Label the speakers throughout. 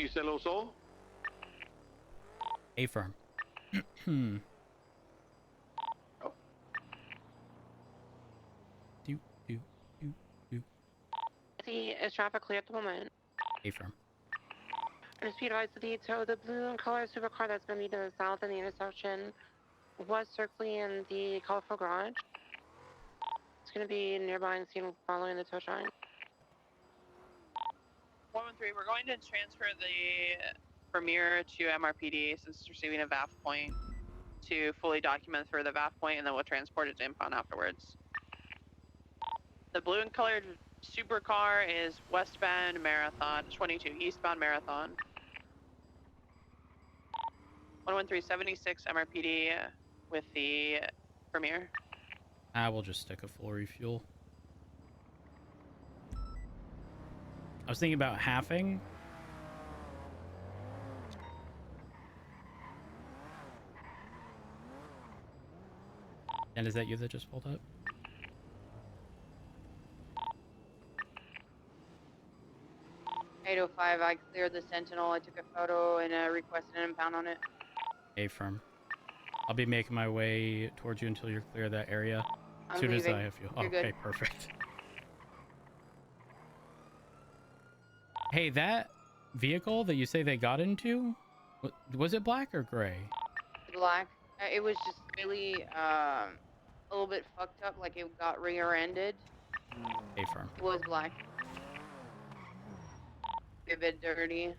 Speaker 1: si se lo usó?
Speaker 2: A firm.
Speaker 1: Oh.
Speaker 3: Is traffic clear at the moment?
Speaker 2: A firm.
Speaker 3: And speed advised the detail, the blue and color supercar that's going to be to the south in the intersection was circling in the colorful garage. It's going to be nearby and seen following the tow shine.
Speaker 4: 113, we're going to transfer the Premier to MRPD since it's receiving a VAF point to fully document through the VAF point, and then we'll transport it to impound afterwards. The blue and colored supercar is westbound Marathon, 22, eastbound Marathon. 11376 MRPD with the Premier.
Speaker 2: We'll just stick a full refuel. I was thinking about halving. And is that you that just pulled up?
Speaker 5: "805, I cleared the Sentinel. I took a photo and requested an impound on it."
Speaker 2: A firm. I'll be making my way towards you until you're clear of that area. As
Speaker 5: I'm
Speaker 2: soon as
Speaker 5: leaving.
Speaker 2: I have fuel.
Speaker 5: You're
Speaker 2: Okay,
Speaker 5: good.
Speaker 2: perfect. Hey, that vehicle that you say they got into, was it black or gray?
Speaker 5: Black. It was just really a little bit fucked up, like it got rear-ended.
Speaker 2: A firm.
Speaker 5: It was black. A bit dirty.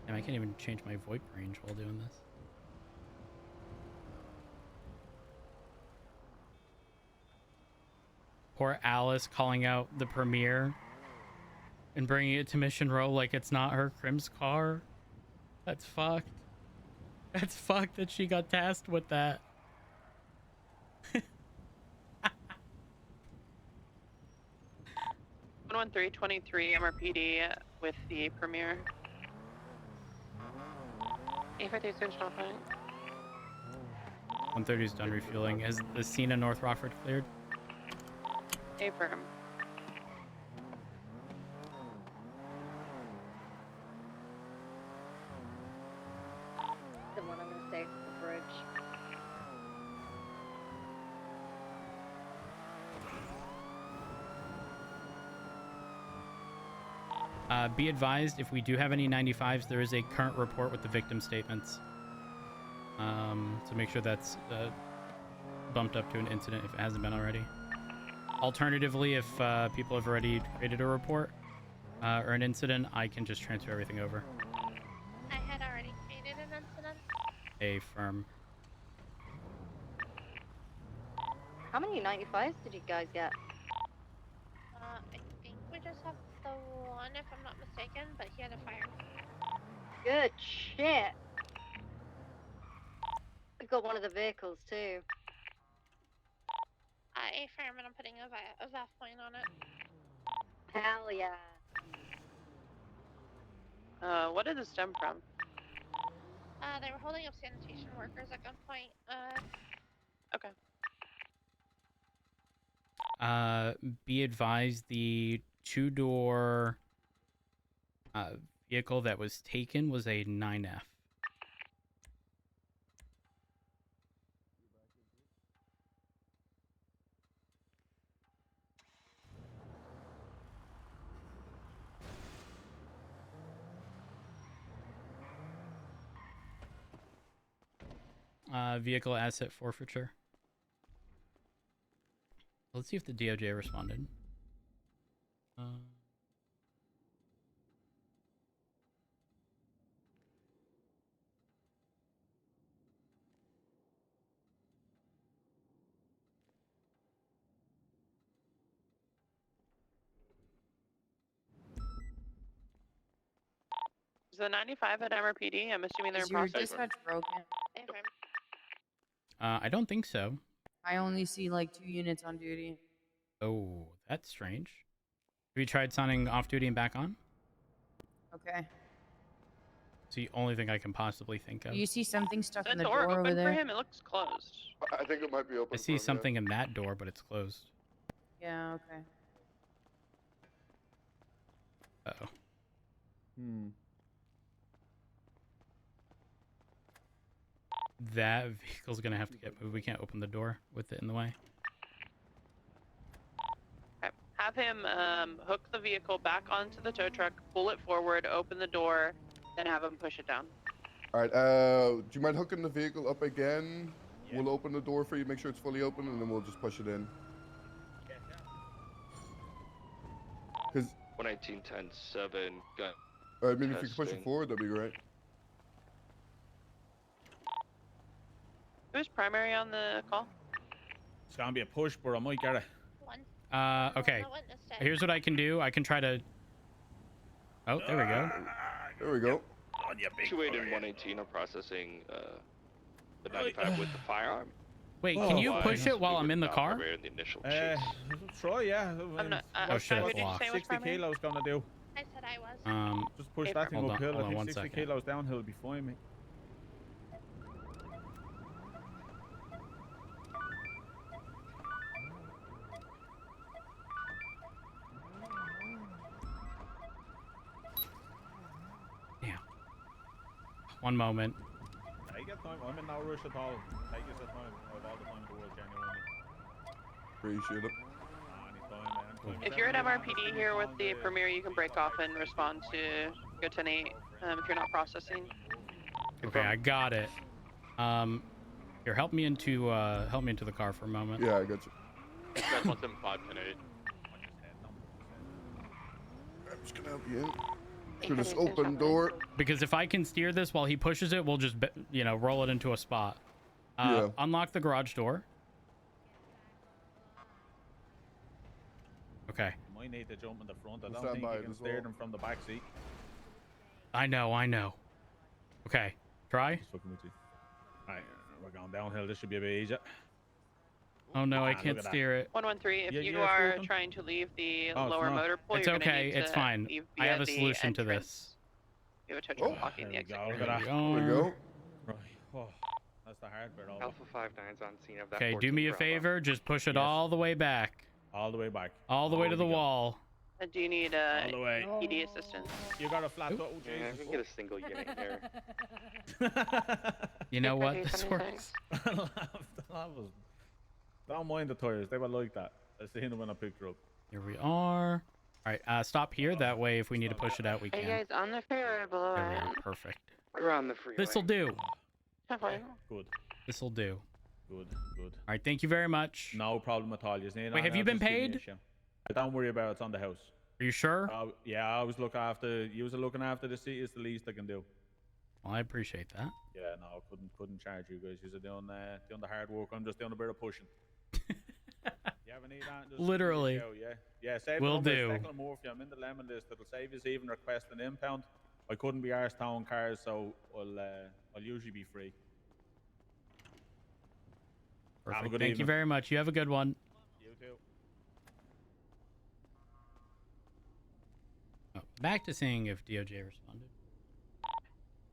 Speaker 2: Damn, I can't even change my VoIP range while doing this. Poor Alice calling out the Premier and bringing it to Mission Row like it's not her Crim's car. That's fucked. That's fucked that she got tasked with that.
Speaker 4: 11323 MRPD with the Premier.
Speaker 3: 853 switch off point.
Speaker 2: 130 is done refueling. Is the scene in North Rockford cleared?
Speaker 4: A firm.
Speaker 6: The one I'm gonna stay for the bridge.
Speaker 2: Be advised, if we do have any 95s, there is a current report with the victim statements. So make sure that's bumped up to an incident if it hasn't been already. Alternatively, if people have already created a report or an incident, I can just transfer everything over.
Speaker 7: I had already created an incident.
Speaker 2: A firm.
Speaker 6: How many 95s did you guys get?
Speaker 7: I think we just have the one, if I'm not mistaken, but he had a fire.
Speaker 6: Good shit. I got one of the vehicles too.
Speaker 7: A firm, and I'm putting a VAF point on it.
Speaker 6: Hell yeah.
Speaker 4: What did this stem from?
Speaker 7: They were holding up sanitation workers at gunpoint.
Speaker 4: Okay.
Speaker 2: Be advised, the two-door vehicle that was taken was a 9F. Vehicle asset forfeiture. Let's see if the DOJ responded.
Speaker 4: Is the 95 at MRPD? I'm assuming they're in
Speaker 5: Is your
Speaker 4: process.
Speaker 5: dispatch broken?
Speaker 7: A firm.
Speaker 2: I don't think so.
Speaker 5: I only see like 2 units on duty.
Speaker 2: Oh, that's strange. Have you tried signing off duty and back on?
Speaker 5: Okay.
Speaker 2: It's the only thing I can possibly think of.
Speaker 5: Do you see something stuck
Speaker 4: Is
Speaker 5: in
Speaker 4: that
Speaker 5: the
Speaker 4: door
Speaker 5: door over
Speaker 4: open for
Speaker 5: there?
Speaker 4: him? It looks closed.
Speaker 1: I think it might be open.
Speaker 2: I see something in that door, but it's closed.
Speaker 5: Yeah, okay.
Speaker 2: Uh-oh. That vehicle's gonna have to get moved. We can't open the door with it in the way.
Speaker 4: Okay. Have him hook the vehicle back onto the tow truck, pull it forward, open the door, then have him push it down.
Speaker 1: All right. Do you mind hooking the vehicle up again?
Speaker 8: Yeah.
Speaker 1: We'll open the door for you, make sure it's fully open, and then we'll just push it in. Because
Speaker 9: 119.10.7 gun.
Speaker 1: I mean, if you could push it
Speaker 9: Testing.
Speaker 1: forward, that'd be great.
Speaker 4: Who's primary on the call?
Speaker 8: It's gonna be a push, but I might get it.
Speaker 7: One.
Speaker 2: Okay.
Speaker 7: No witness day.
Speaker 2: Here's what I can do. I can try to... Oh, there we go.
Speaker 1: There we go.
Speaker 8: On you, big
Speaker 9: 28
Speaker 8: boy.
Speaker 9: and 118 are processing the 95 with the firearm.
Speaker 2: Wait, can you
Speaker 8: Oh,
Speaker 2: push
Speaker 9: Otherwise,
Speaker 2: it while
Speaker 9: we
Speaker 2: I'm
Speaker 9: would
Speaker 2: in the
Speaker 9: not
Speaker 2: car?
Speaker 9: prepare the initial chase.
Speaker 8: Try, yeah.
Speaker 4: I'm not.
Speaker 2: Oh, shit,
Speaker 4: Who
Speaker 2: it's
Speaker 4: did you
Speaker 2: locked.
Speaker 4: say was
Speaker 8: 60
Speaker 4: primary?
Speaker 8: kilos gonna do.
Speaker 7: I said I was.
Speaker 8: Just push
Speaker 4: Hey,
Speaker 8: that thing
Speaker 2: hold on,
Speaker 8: uphill.
Speaker 2: hold
Speaker 8: I
Speaker 2: on
Speaker 8: think
Speaker 2: one
Speaker 8: 60
Speaker 2: second.
Speaker 8: kilos downhill will be fine, mate.
Speaker 2: Damn. One moment.
Speaker 8: Take your time. I'm in no rush at all. Take your time. I have all the time in the world, genuinely.
Speaker 1: Appreciate it.
Speaker 8: Anytime, man.
Speaker 4: If you're at MRPD here with the premier, you can break off and respond to go 10-8 if you're not processing.
Speaker 2: Okay, I got it. Here, help me into the car for a moment.
Speaker 1: Yeah, I got you.
Speaker 9: That's 175, 10-8.
Speaker 1: I'm just gonna help you out. Through this open door.
Speaker 2: Because if I can steer this while he pushes it, we'll just, roll it into a spot.
Speaker 1: Yeah.
Speaker 2: Unlock the garage door. Okay.
Speaker 8: You might need to jump in the front. I
Speaker 1: We'll
Speaker 8: don't
Speaker 1: stand
Speaker 8: think
Speaker 1: by
Speaker 8: you
Speaker 1: it
Speaker 8: can
Speaker 1: as
Speaker 8: steer
Speaker 1: well.
Speaker 8: them from the back seat.
Speaker 2: I know. Okay. Try.
Speaker 8: Just fucking with you. Alright, we're going downhill. This should be a bit easier.
Speaker 2: Oh no, I
Speaker 8: Ah,
Speaker 2: can't
Speaker 8: look at that.
Speaker 2: steer it.
Speaker 4: 113, if
Speaker 8: Yeah,
Speaker 4: you
Speaker 8: yeah, it's
Speaker 4: are
Speaker 8: working.
Speaker 4: trying to leave the
Speaker 8: Oh, it's
Speaker 4: lower
Speaker 8: not.
Speaker 4: motor pool,
Speaker 2: It's
Speaker 4: you're gonna
Speaker 2: okay,
Speaker 4: need
Speaker 2: it's
Speaker 4: to
Speaker 2: fine.
Speaker 4: leave
Speaker 2: I have
Speaker 4: via
Speaker 2: a
Speaker 4: the
Speaker 2: solution to
Speaker 4: entrance.
Speaker 2: this.
Speaker 4: You have a tow truck
Speaker 1: Oh,
Speaker 4: blocking the
Speaker 8: there we
Speaker 4: exit.
Speaker 8: go. Look
Speaker 2: There
Speaker 8: at
Speaker 2: we
Speaker 8: that.
Speaker 2: go.
Speaker 1: There we go.
Speaker 8: Right. Oh, that's the hard bit. All,
Speaker 9: Alpha 59's on scene of that.
Speaker 2: Okay, do
Speaker 9: 14
Speaker 2: me a
Speaker 9: Bravo.
Speaker 2: favor. Just push it
Speaker 8: Yes.
Speaker 2: all the way back.
Speaker 8: all the way back.
Speaker 2: All the way to
Speaker 8: There
Speaker 2: the
Speaker 8: we go.
Speaker 2: wall.
Speaker 4: Do you need
Speaker 8: All the way.
Speaker 4: ED assistance?
Speaker 8: You got a flat
Speaker 2: Oop.
Speaker 8: toe,
Speaker 9: Yeah, I
Speaker 8: Jesus.
Speaker 9: can get a single unit here.
Speaker 2: You know what?
Speaker 3: 8:30,
Speaker 2: This
Speaker 3: 76.
Speaker 2: works.
Speaker 8: Don't mind the tires. They were like that. I seen them when I picked her up.
Speaker 2: Here we are. All right, stop here. That way, if we need to push it out, we
Speaker 3: Are you
Speaker 2: can.
Speaker 3: guys on the freeway or below
Speaker 2: There we
Speaker 3: it?
Speaker 2: are. Perfect.
Speaker 9: We're on the freeway.
Speaker 2: This'll do.
Speaker 3: Halfway.
Speaker 8: Good.
Speaker 2: This'll do.
Speaker 8: Good. Good.
Speaker 2: All right, thank you very much.
Speaker 8: No problem at all. You need
Speaker 2: Wait, have you been paid?
Speaker 8: Don't worry about it. It's on the house.
Speaker 2: Are you sure?
Speaker 8: Yeah, I always look after. You was looking after the city. It's the least I can do.
Speaker 2: Well, I appreciate that.
Speaker 8: Yeah, no, couldn't charge you guys. You're doing the hard work. I'm just doing a bit of pushing. You ever need that? Just
Speaker 2: Literally.
Speaker 8: give me a shout, yeah. Save
Speaker 2: Will
Speaker 8: the
Speaker 2: do.
Speaker 8: number. It's Declan Murphy. I'm in the lemon list. It'll save us even request an impound. I couldn't be arse towing cars, so I'll usually be free. Have a
Speaker 2: Perfect.
Speaker 8: good
Speaker 2: Thank you
Speaker 8: evening.
Speaker 2: very much. You have a good one.
Speaker 8: You too.
Speaker 2: Oh, back to seeing if DOJ responded.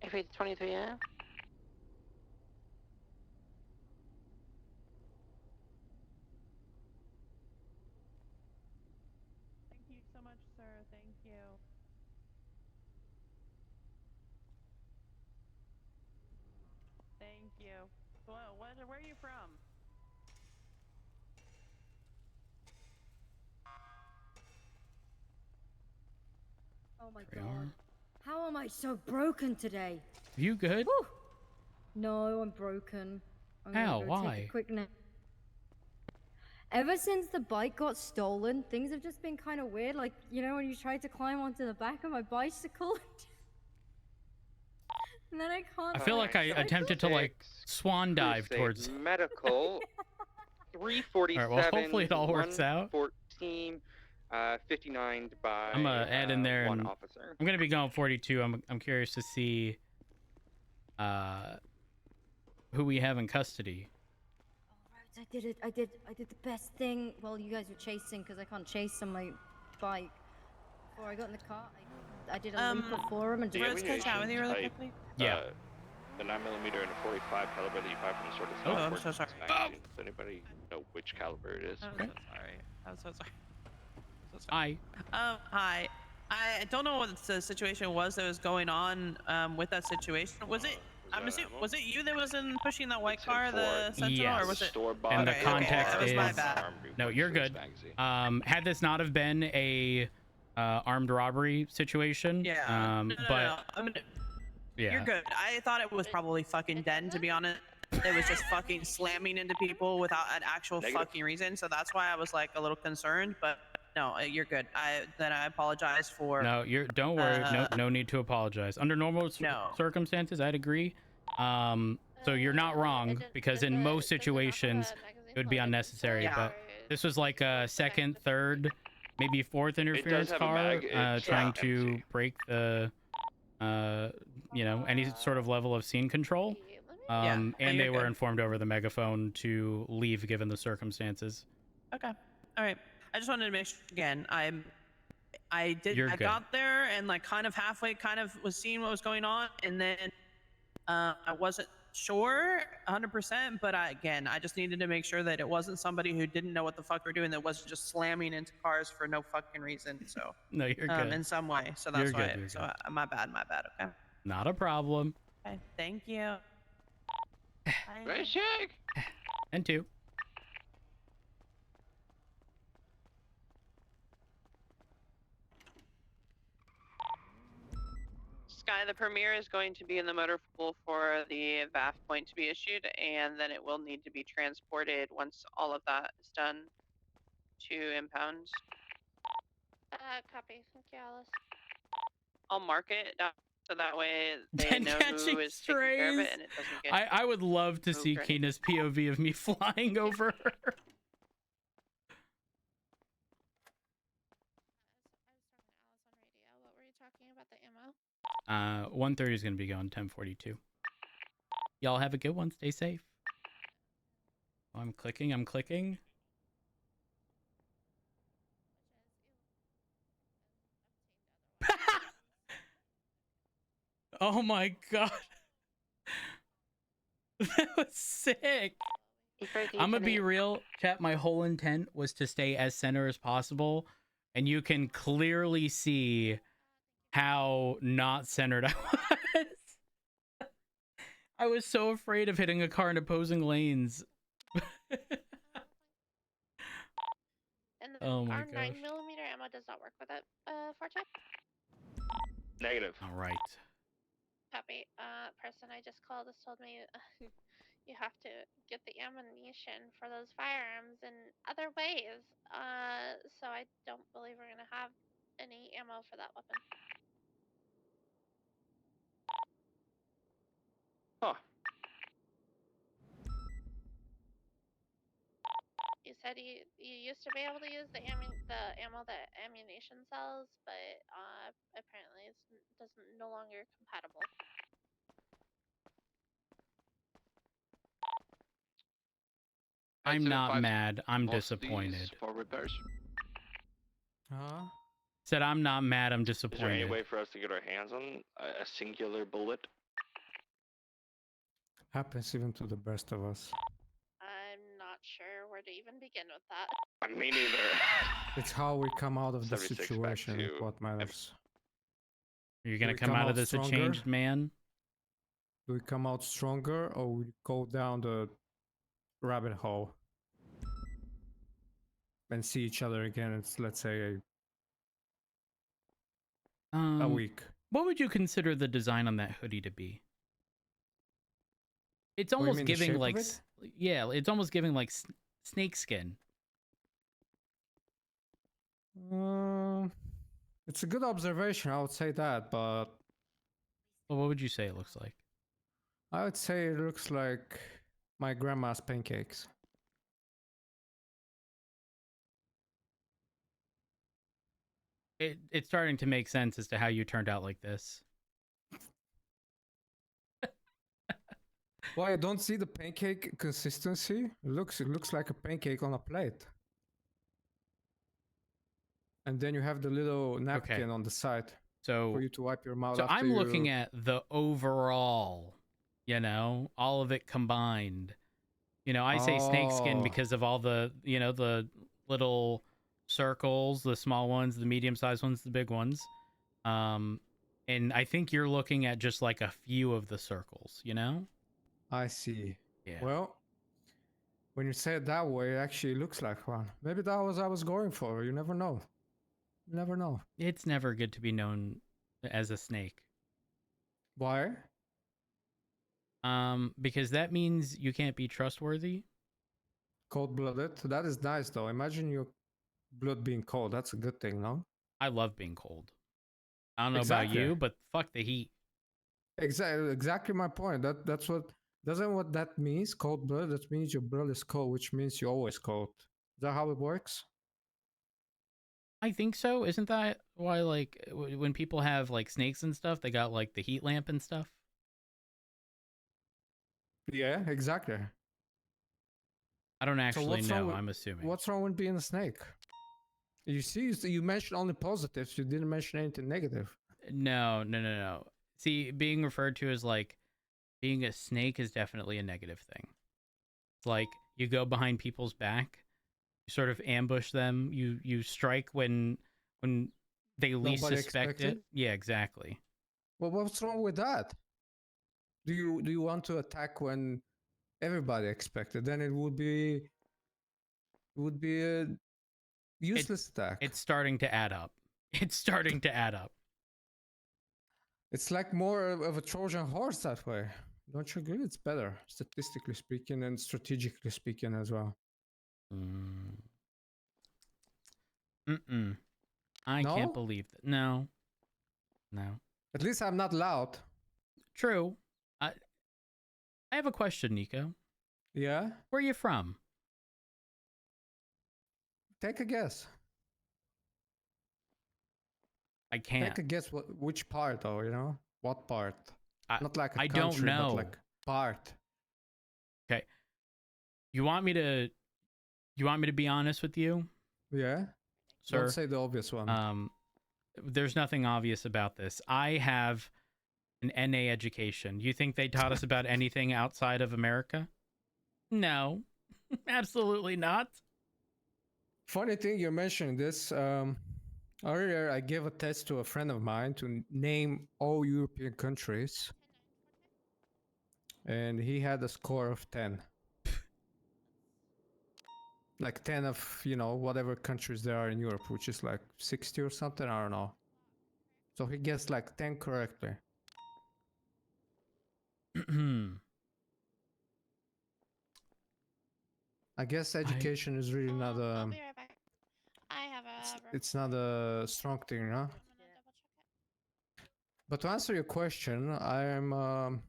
Speaker 3: If it's 23, yeah?
Speaker 4: Thank you so much, sir. Thank you. Thank you. Well, where are you from?
Speaker 6: Oh my
Speaker 2: There we
Speaker 6: god.
Speaker 2: are.
Speaker 6: How am I so broken today?
Speaker 2: You good?
Speaker 6: Whew. No, I'm broken. I'm gonna
Speaker 2: How?
Speaker 6: go
Speaker 2: Why?
Speaker 6: Take a quick nap. Ever since the bike got stolen, things have just been kind of weird. Like, you know, when you try to climb onto the back of my bicycle, and then I can't.
Speaker 2: I feel like I
Speaker 6: cycle.
Speaker 2: attempted to like swan dive
Speaker 9: Crusade
Speaker 2: towards.
Speaker 9: medical. 347.
Speaker 2: All right, well, hopefully it all works out.
Speaker 9: 14, 59 by.
Speaker 2: I'm gonna add in there
Speaker 9: one
Speaker 2: and-
Speaker 9: officer.
Speaker 2: I'm gonna be going 42. I'm curious to see who we have in custody.
Speaker 6: I did it. I did the best thing while you guys were chasing, because I can't chase on my bike. Before I got in the car, I did a loop before him and
Speaker 9: Do you have
Speaker 6: just...
Speaker 9: any
Speaker 4: chat with you really
Speaker 9: type,
Speaker 4: quickly?
Speaker 2: Yeah.
Speaker 9: The 9mm and a 45 caliber that you buy from the store does
Speaker 2: Oh,
Speaker 9: not
Speaker 4: I'm
Speaker 9: work
Speaker 4: so
Speaker 9: with
Speaker 4: sorry.
Speaker 9: this magazine. Does anybody know which caliber it is?
Speaker 4: I'm
Speaker 2: Okay.
Speaker 4: so sorry. I'm so sorry. So sorry.
Speaker 2: Hi.
Speaker 4: Hi. I don't know what the situation was that was going on with that situation. Was it? I'm assuming. Was it you that was in pushing that white
Speaker 9: It's
Speaker 4: car, the
Speaker 9: M4.
Speaker 4: Sentinel, or
Speaker 2: Yes.
Speaker 4: was it?
Speaker 9: Store-bought
Speaker 2: And the
Speaker 4: Okay,
Speaker 2: context
Speaker 4: that was my
Speaker 2: is-
Speaker 4: bad.
Speaker 2: No, you're good. Had this not have been a armed robbery situation,
Speaker 4: Yeah. No,
Speaker 2: but
Speaker 4: I mean,
Speaker 2: yeah,
Speaker 4: you're good. I thought it was probably fucking Den, to be honest. It was just fucking slamming into people without an actual fucking reason. So that's why I was like a little concerned. But no, you're good. I apologize for.
Speaker 2: no, don't worry. No need to apologize. Under normal circumstances, I'd agree. So you're not wrong, because in most situations it would be unnecessary.
Speaker 4: Yeah.
Speaker 2: But this was like a second, third, maybe fourth interference
Speaker 9: have a
Speaker 2: car
Speaker 9: mag. It's
Speaker 2: trying
Speaker 9: empty.
Speaker 2: to break the any sort of level of scene control. And they were informed over the megaphone to leave given the circumstances.
Speaker 4: Okay. All right. I just wanted to make sure again. I
Speaker 2: You're good.
Speaker 4: got there and like kind of halfway, kind of was seeing what was going on, and then I wasn't sure 100%, but I just needed to make sure that it wasn't somebody who didn't know what the fuck we're doing, that wasn't just slamming into cars for no fucking reason. So
Speaker 2: No, you're good.
Speaker 4: in some way. So that's
Speaker 2: You're
Speaker 4: why.
Speaker 2: good, you're
Speaker 4: So
Speaker 2: good.
Speaker 4: my bad. Okay.
Speaker 2: Not a problem.
Speaker 4: Okay. Thank you. Bye.
Speaker 2: And two.
Speaker 4: Sky, the premiere is going to be in the motor pool for the VAF point to be issued, and then it will need to be transported once all of that is done to impound.
Speaker 7: Copy. Thank you, Alice.
Speaker 4: I'll mark it so that way they
Speaker 2: And
Speaker 4: know who
Speaker 2: catching
Speaker 4: is taking care of it
Speaker 2: strays.
Speaker 4: and it doesn't get.
Speaker 2: I would love to see
Speaker 4: over.
Speaker 2: Keena's POV of me flying over her.
Speaker 7: I was talking to Alice on radio. What were you talking about the ammo?
Speaker 2: 130 is going to be going 1042. Y'all have a good one. Stay safe. Oh, I'm clicking. Oh my god. That was sick. I'm gonna be real, chat. My whole intent was to stay as center as possible, and you can clearly see how not centered I was. I was so afraid of hitting a car in opposing lanes.
Speaker 7: And
Speaker 2: Oh my
Speaker 7: our
Speaker 2: gosh.
Speaker 7: 9mm ammo does not work with it, Forte.
Speaker 9: Negative.
Speaker 2: All right.
Speaker 7: Copy. Person I just called has told me you have to get the ammunition for those firearms in other ways. So I don't believe we're gonna have any ammo for that weapon.
Speaker 9: Huh.
Speaker 7: You said you used to be able to use the ammo that ammunition sells, but apparently it's no longer compatible.
Speaker 2: I'm not mad. I'm disappointed.
Speaker 9: For repairs.
Speaker 2: Said I'm not mad. I'm
Speaker 9: Is there any
Speaker 2: disappointed.
Speaker 9: way for us to get our hands on a singular bullet?
Speaker 10: Happens even to the best of us.
Speaker 7: I'm not sure where to even begin with that.
Speaker 9: Me neither.
Speaker 10: It's how we come out of the
Speaker 9: 76 back
Speaker 10: situation
Speaker 9: to-
Speaker 10: what matters.
Speaker 2: Are you gonna
Speaker 10: we
Speaker 2: come
Speaker 10: come
Speaker 2: out of
Speaker 10: out
Speaker 2: this a
Speaker 10: stronger?
Speaker 2: changed man?
Speaker 10: Do we come out stronger or we go down the rabbit hole and see each other again? It's, let's say, a week.
Speaker 2: What would you consider the design on that hoodie to be? It's
Speaker 10: What do you
Speaker 2: almost
Speaker 10: mean, the
Speaker 2: giving
Speaker 10: shape of
Speaker 2: like
Speaker 10: it?
Speaker 2: yeah, it's almost giving like snake skin.
Speaker 10: It's a good observation, I would say that, but
Speaker 2: Well, what would you say it looks like?
Speaker 10: I would say it looks like my grandma's pancakes.
Speaker 2: It's starting to make sense as to how you turned out like this.
Speaker 10: Why you don't see the pancake consistency? It looks like a pancake on a plate. And then you have the little napkin on the side
Speaker 2: So
Speaker 10: for you to wipe your mouth
Speaker 2: so
Speaker 10: after
Speaker 2: I'm
Speaker 10: you.
Speaker 2: looking at the overall, you know, all of it combined. You know, I say snakeskin
Speaker 10: Oh,
Speaker 2: because of all the, you know, the little circles, the small ones, the medium-sized ones, the big ones. And I think you're looking at just like a few of the circles, you know?
Speaker 10: I see.
Speaker 2: Yeah.
Speaker 10: Well, when you say it that way, it actually looks like one. Maybe that was I was going for. You never know. You never know.
Speaker 2: It's never good to be known as a snake.
Speaker 10: Why?
Speaker 2: Because that means you can't be trustworthy.
Speaker 10: Cold-blooded. That is nice though. Imagine your blood being cold. That's a good thing, no?
Speaker 2: I love being cold. I don't know about
Speaker 10: Exactly.
Speaker 2: you, but fuck the heat.
Speaker 10: Exactly my point. That's what doesn't what that means. Cold blood. That means your blood is cold, which means you're always cold. Is that how it works?
Speaker 2: I think so. Isn't that why, like, when people have like snakes and stuff, they got like the heat lamp and stuff?
Speaker 10: Yeah, exactly.
Speaker 2: I don't
Speaker 10: So
Speaker 2: actually
Speaker 10: what's wrong
Speaker 2: know.
Speaker 10: with
Speaker 2: I'm assuming.
Speaker 10: what's wrong with being a snake? You see, you mentioned only positives. You didn't mention anything negative.
Speaker 2: No. See, being referred to as like being a snake is definitely a negative thing. It's like you go behind people's back, you sort of ambush them, you strike when they least
Speaker 10: Nobody
Speaker 2: suspect
Speaker 10: expected.
Speaker 2: it. Yeah, exactly.
Speaker 10: Well, what's wrong with that? Do you want to attack when everybody expected? Then it would be a useless attack.
Speaker 2: It's starting to add up. It's starting to add up.
Speaker 10: It's like more of a Trojan horse that way. Don't you agree? It's better, statistically speaking and strategically speaking as well.
Speaker 2: Mm-mm. I
Speaker 10: No?
Speaker 2: can't believe that. No.
Speaker 10: At least I'm not loud.
Speaker 2: True. I have a question, Nico.
Speaker 10: Yeah?
Speaker 2: Where are you from?
Speaker 10: Take a guess.
Speaker 2: I can't.
Speaker 10: Take a guess which part though, you know? What part? Not like a
Speaker 2: I
Speaker 10: country,
Speaker 2: don't know.
Speaker 10: but like part.
Speaker 2: Okay. You want me to be honest with you?
Speaker 10: Yeah?
Speaker 2: Sir?
Speaker 10: Don't say the obvious one.
Speaker 2: There's nothing obvious about this. I have an NA education. You think they taught us about anything outside of America? No. Absolutely not.
Speaker 10: Funny thing you're mentioning this. Earlier I gave a test to a friend of mine to name all European countries. And he had a score of 10. Like 10 of, you know, whatever countries there are in Europe, which is like 60 or something, I don't know. So he guessed like 10 correctly. I guess education is really not
Speaker 7: I'll
Speaker 10: a...
Speaker 7: be right back. I have a.
Speaker 10: It's not a strong thing, no?
Speaker 7: I'm gonna double check it.
Speaker 10: But to answer your question, I am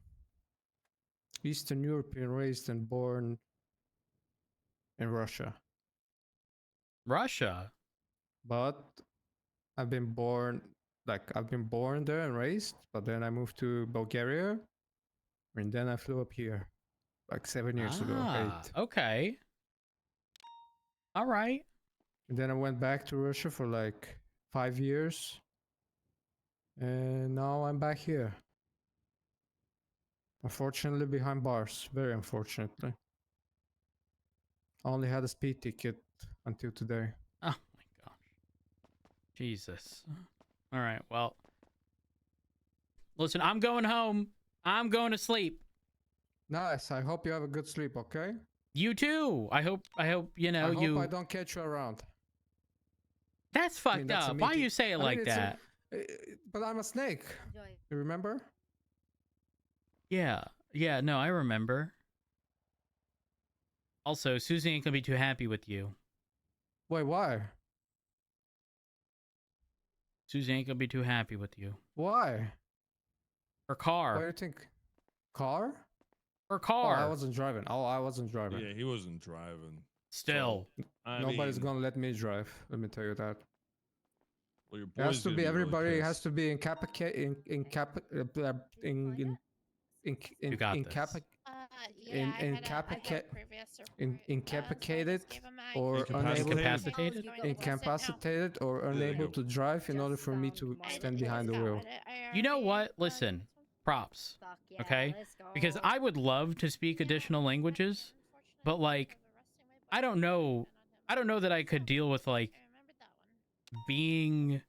Speaker 10: Eastern European, raised and born in Russia.
Speaker 2: Russia?
Speaker 10: But I've been born there and raised, but then I moved to Bulgaria, and then I flew up here, like 7 years ago, 8.
Speaker 2: Okay. All right.
Speaker 10: And then I went back to Russia for like 5 years, and now I'm back here. Unfortunately, behind bars. Very unfortunately. I only had a speed ticket until today.
Speaker 2: Oh my gosh. Jesus. All right. Well, listen, I'm going home. I'm going to sleep.
Speaker 10: Nice. I hope you have a good sleep, okay?
Speaker 2: You too. I hope you know
Speaker 10: I hope
Speaker 2: you
Speaker 10: I don't catch you around.
Speaker 2: That's fucked
Speaker 10: that's a
Speaker 2: up. Why
Speaker 10: meaty-
Speaker 2: you say it
Speaker 10: I mean,
Speaker 2: like
Speaker 10: it's a-
Speaker 2: that?
Speaker 10: But I'm a snake. You remember?
Speaker 2: Yeah. Yeah, no, I remember. Also, Susie ain't gonna be too happy with you.
Speaker 10: Wait, why?
Speaker 2: Susie ain't gonna be too happy with you.
Speaker 10: Why?
Speaker 2: Her car.
Speaker 10: What do you think? Car?
Speaker 2: Her
Speaker 10: Oh,
Speaker 2: car.
Speaker 10: I wasn't driving.
Speaker 1: Yeah, he wasn't driving.
Speaker 2: Still.
Speaker 10: Nobody's
Speaker 1: mean,
Speaker 10: gonna let me drive. Let me tell you that.
Speaker 1: Well, your
Speaker 10: It has
Speaker 1: boy's
Speaker 10: to
Speaker 1: gonna
Speaker 10: be
Speaker 1: really
Speaker 10: everybody has
Speaker 1: pissed.
Speaker 10: to be in cap in cap in
Speaker 2: You got
Speaker 10: in
Speaker 2: this.
Speaker 10: cap in
Speaker 7: I had
Speaker 10: incapacitate,
Speaker 7: a previous report,
Speaker 10: incapacitated
Speaker 7: so I just gave him my
Speaker 10: or
Speaker 7: keys.
Speaker 10: unable
Speaker 2: Incapacitated?
Speaker 10: incapacitated or
Speaker 8: There you
Speaker 10: unable
Speaker 8: go.
Speaker 10: to drive in order for me to
Speaker 7: I
Speaker 10: stand
Speaker 7: just
Speaker 10: behind the
Speaker 7: got
Speaker 10: wheel.
Speaker 7: with it. I
Speaker 2: You know
Speaker 7: already,
Speaker 2: what? Listen, props.
Speaker 6: Fuck yeah,
Speaker 2: Okay?
Speaker 6: let's go.
Speaker 2: Because I would love to speak additional languages, but like I don't know that I could deal with like being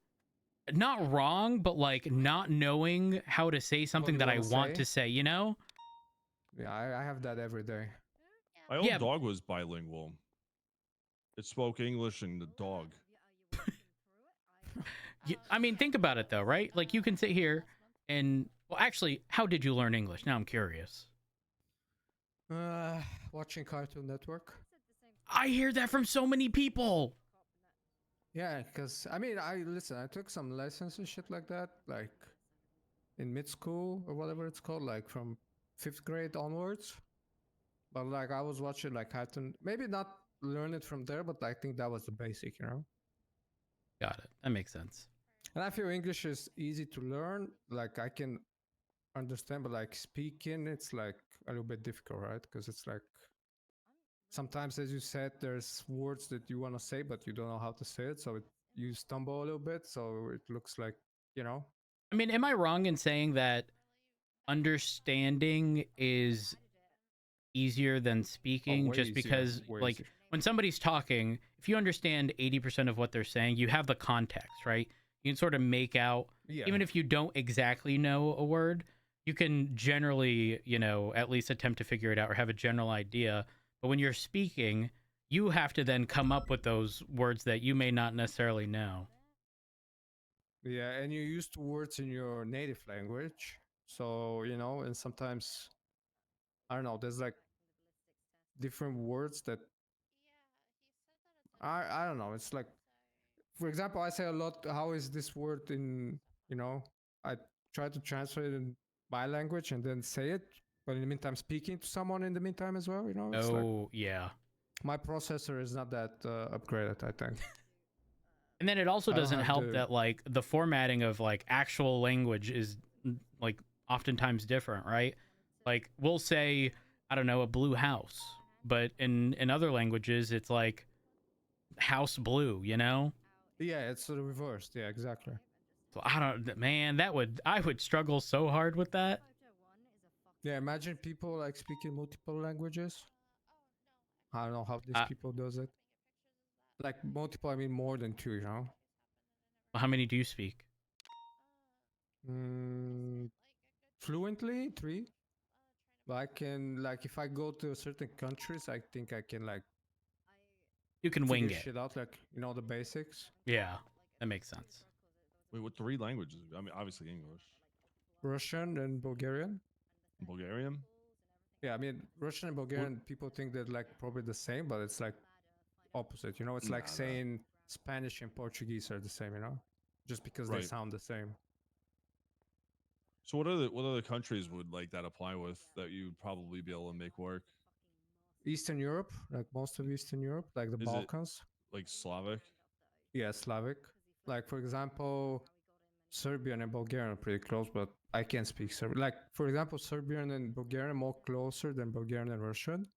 Speaker 2: not wrong, but like not knowing how to say something
Speaker 10: you
Speaker 2: that I
Speaker 10: wanna
Speaker 2: want
Speaker 10: say?
Speaker 2: to say, you know?
Speaker 10: Yeah, I have that every day.
Speaker 1: My own
Speaker 2: Yeah,
Speaker 1: dog was bilingual. It spoke English and the dog.
Speaker 2: I mean, think about it though, right? Like you can sit here and well, actually, how did you learn English? Now I'm curious.
Speaker 10: Watching Cartoon Network.
Speaker 2: I hear that from so many people.
Speaker 10: Yeah, because I mean, I took some lessons and shit like that, like in mid school or whatever it's called, like from 5th grade onwards. But like I was watching like Cartoon, maybe not learn it from there, but I think that was the basic, you know.
Speaker 2: Got it. That makes sense.
Speaker 10: And I feel English is easy to learn. Like I can understand, but like speaking, it's like a little bit difficult, right? Because it's like sometimes, as you said, there's words that you want to say, but you don't know how to say it, so you stumble a little bit. So it looks like, you know.
Speaker 2: I mean, am I wrong in saying that understanding is easier than speaking
Speaker 10: way
Speaker 2: just
Speaker 10: easier,
Speaker 2: because
Speaker 10: way
Speaker 2: like
Speaker 10: easier.
Speaker 2: when somebody's talking, if you understand 80% of what they're saying, you have the context, right? You can sort of make out,
Speaker 10: Yeah.
Speaker 2: even if you don't exactly know a word, you can generally, you know, at least attempt to figure it out or have a general idea. But when you're speaking, you have to then come up with those words that you may not necessarily know.
Speaker 10: Yeah, and you use the words in your native language. So, you know, and sometimes, I don't know, there's like different words that I don't know. It's like, for example, I say a lot, how is this word in, you know, I try to translate it in my language and then say it, but in the meantime, speaking to someone in the meantime as well, you know, it's like
Speaker 2: Oh, yeah.
Speaker 10: my processor is not that upgraded, I think.
Speaker 2: And then it also
Speaker 10: I don't
Speaker 2: doesn't
Speaker 10: have
Speaker 2: help
Speaker 10: the-
Speaker 2: that like the formatting of like actual language is like oftentimes different, right? Like we'll say, I don't know, a blue house, but in other languages it's like house blue, you know?
Speaker 10: Yeah, it's the reversed. Yeah, exactly.
Speaker 2: So I don't, man, I would struggle so hard with that.
Speaker 10: Yeah, imagine people like speaking multiple languages. I don't know how these
Speaker 2: Uh,
Speaker 10: people does it. Like multiple, I mean more than two, you know?
Speaker 2: How many do you speak?
Speaker 10: Fluently, 3. But I can, like, if I go to certain countries, I think I can, like,
Speaker 2: You can
Speaker 10: figure
Speaker 2: wing it.
Speaker 10: shit out, like, you know, the basics.
Speaker 2: Yeah, that makes sense.
Speaker 1: Wait, what 3 languages? I mean, obviously English.
Speaker 10: Russian and Bulgarian.
Speaker 1: Bulgarian?
Speaker 10: Yeah, I mean, Russian and Bulgarian, people think they're, like, probably the same, but it's, like, opposite, you know? It's like
Speaker 1: Nah.
Speaker 10: saying Spanish and Portuguese are the same, you know? Just because they
Speaker 1: Right.
Speaker 10: sound the same.
Speaker 1: So what other countries would like that apply with that you'd probably be able to make work?
Speaker 10: Eastern Europe, like most of Eastern Europe, like the
Speaker 1: Is it-
Speaker 10: Balkans.
Speaker 1: Like Slavic?
Speaker 10: Yeah, Slavic. Like, for example, Serbian and Bulgarian are pretty close, but I can't speak Serbian. Like, for example, Serbian and Bulgarian are more closer than Bulgarian and Russian.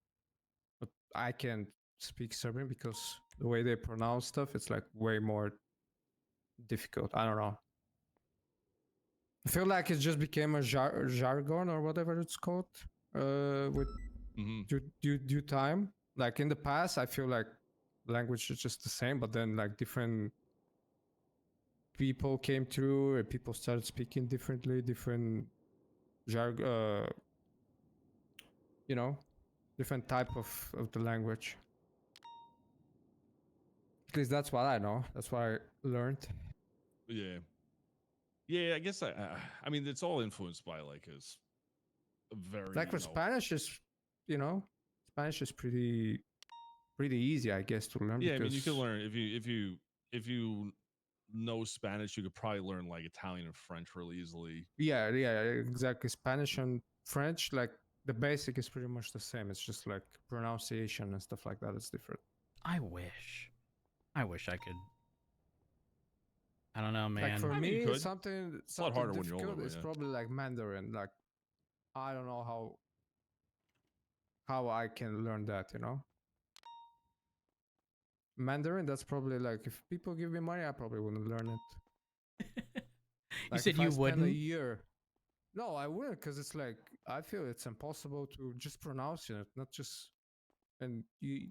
Speaker 10: But I can't speak Serbian because the way they pronounce stuff, it's like way more difficult. I don't know. I feel like it just became a jargon or whatever it's called with due time. Like in the past, I feel like language is just the same, but then like different people came through and people started speaking differently, different you know, different type of the language. At least that's what I know. That's what I learned.
Speaker 1: Yeah. Yeah, I guess I mean it's all influenced by like his very
Speaker 10: Like for Spanish is, you know, Spanish is pretty easy, I guess, to learn.
Speaker 1: Yeah, I
Speaker 10: because
Speaker 1: mean you can learn if you know Spanish, you could probably learn like Italian and French really easily.
Speaker 10: Yeah, exactly. Spanish and French, like the basic is pretty much the same. It's just like pronunciation and stuff like that. It's different.
Speaker 2: I wish I could. I don't know, man.
Speaker 10: Like for
Speaker 1: I mean, you
Speaker 10: me,
Speaker 1: could.
Speaker 10: something
Speaker 1: It's a lot harder when you're
Speaker 10: difficult
Speaker 1: older,
Speaker 10: is
Speaker 1: yeah.
Speaker 10: probably like Mandarin. Like I don't know how how I can learn that, you know? Mandarin, that's probably like, if people give me money, I probably wouldn't learn it.
Speaker 2: You
Speaker 10: Like,
Speaker 2: said
Speaker 10: if I
Speaker 2: you
Speaker 10: spend a
Speaker 2: wouldn't?
Speaker 10: year. No, I will, because it's like, I feel it's impossible to just pronounce it, not just, and you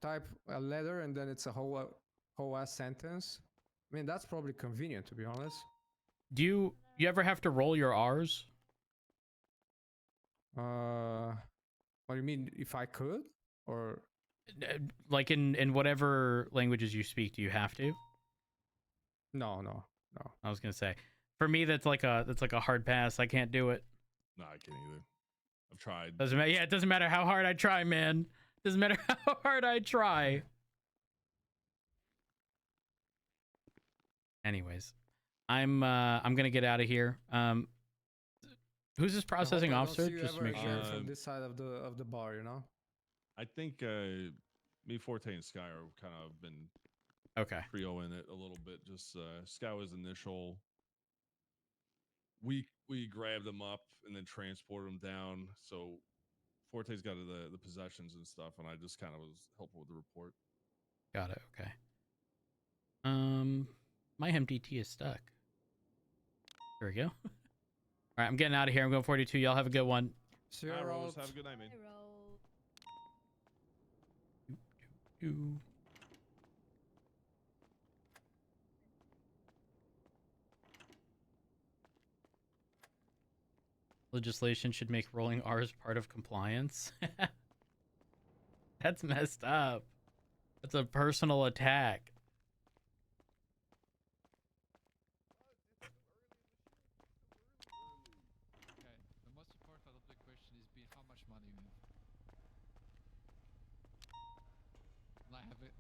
Speaker 10: type a letter and then it's a whole ass sentence. I mean, that's probably convenient, to be honest.
Speaker 2: Do you ever have to roll your R's?
Speaker 10: What do you mean, if I could? Or
Speaker 2: Like in whatever languages you speak, do you have to?
Speaker 10: no.
Speaker 2: I was gonna say, for me, that's like a hard pass. I can't do it.
Speaker 1: No, I can't either. I've tried.
Speaker 2: Doesn't matter. Yeah, it doesn't matter how hard I try, man. Doesn't matter how hard I try. Anyways, I'm gonna get out of here. Who's this processing officer? Just to make sure.
Speaker 10: from this side of the bar, you know.
Speaker 1: I think me, Forte, and Sky are kind of been
Speaker 2: Okay.
Speaker 1: trioing it a little bit. Just Sky was initial. We grabbed them up and then transported them down. So Forte's got the possessions and stuff, and I just kind of was helpful with the report.
Speaker 2: Got it. Okay. My MDT is stuck. There we go. All right, I'm getting out of here. I'm going 42. Y'all have a good one.
Speaker 10: See you
Speaker 1: All right,
Speaker 10: around.
Speaker 1: Rose, have a good night, man.
Speaker 2: Ooh. Legislation should make rolling R's part of compliance. That's messed up. That's a personal attack.
Speaker 11: Okay, the most important part of the question is being how much money you have. And I have it.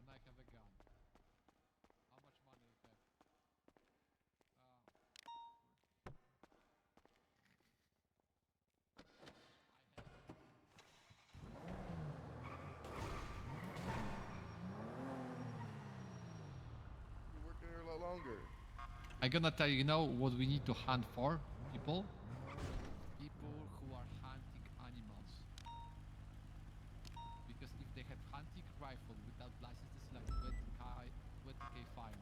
Speaker 11: And I have a gun. How much money you have?
Speaker 12: You're working here a lot longer.
Speaker 11: I'm gonna tell you, you know what we need to hunt for? People? People who are hunting animals. Because if they have hunting rifle without licenses like 20k fine.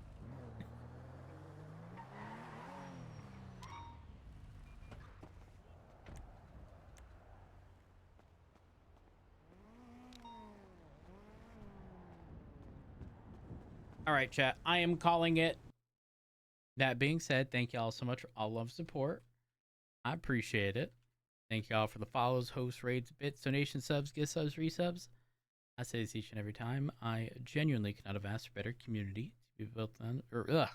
Speaker 2: All right, chat. I am calling it. That being said, thank y'all so much for all love support. I appreciate it. Thank y'all for the follows, hosts, raids, bits, donation subs, gift subs, resubs. I say this each and every time. I genuinely could not have asked for better community to be built on,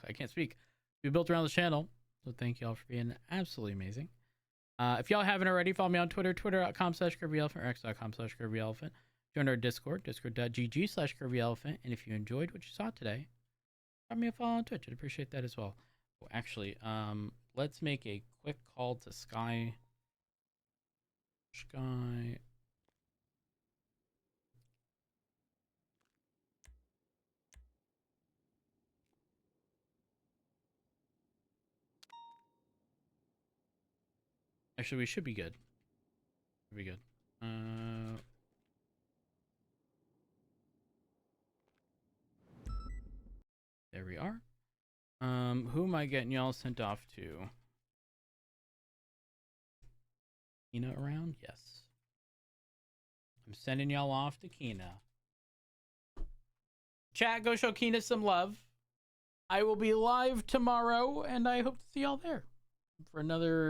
Speaker 2: I can't speak. To be built around this channel. So thank y'all for being absolutely amazing. If y'all haven't already, follow me on Twitter, twitter.com/Curvyelephant, or x.com/Curvyelephant. Join our Discord, discord.gg/Curvyelephant. And if you enjoyed what you saw today, drop me a follow on Twitch. I'd appreciate that as well. Oh, actually, let's make a quick call to Sky. Actually, we should be good. Should be good. There we are. Who am I getting y'all sent off to? Kina around? Yes. I'm sending y'all off to Kina. Chat, go show Kina some love. I will be live tomorrow, and I hope to see y'all there for another